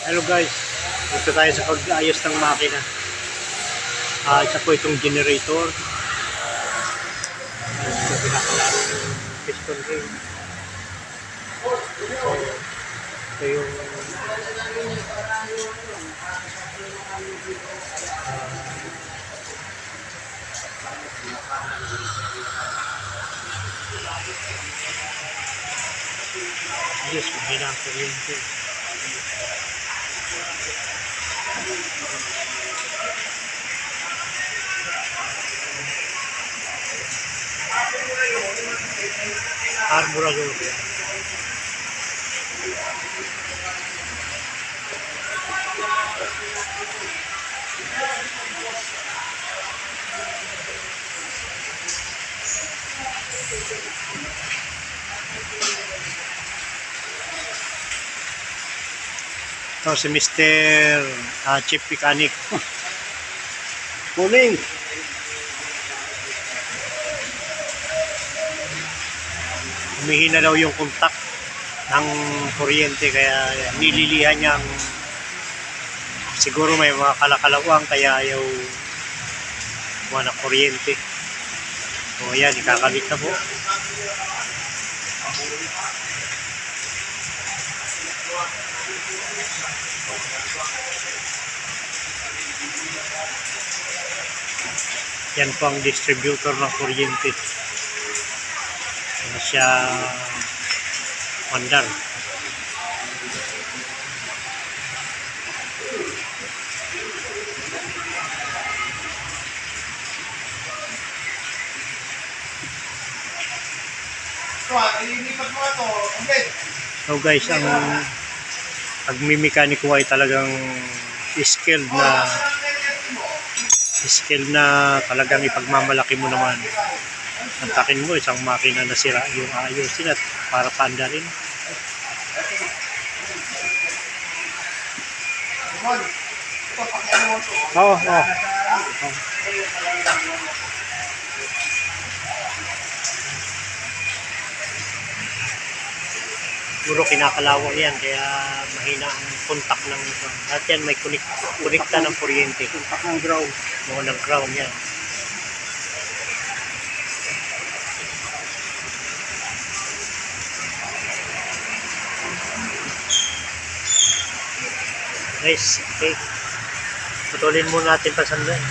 Hello guys, dito tayo sa pag-ayos ng makina. Isa po itong generator. Ito pinakalaro ng piston ring. So, ito yung ayos, mahina ang kuryente. Carburador yan. Ito si Mr. Chief Mechanic. Morning! Humihina daw yung kontak ng kuryente kaya nililihan niyang siguro may mga kalakalawang kaya ayaw wala ng kuryente. So yan, ikakabit na po. Yan po ang distributor ng kuryente. Ano siya mandar. So guys, ang pagmimekaniko ay talagang skilled na talagang ipagmamalaki mo naman. Ang takin mo, isang makina na sira yung ayusin at para panda rin. Oo. Puro kinakalawang yan, kaya mahina ang kontak ng at yan may kunikta ng kuryente. Kontak ng ground. Oo, ng ground yan. Guys, okay. Putulin muna natin pa sandali.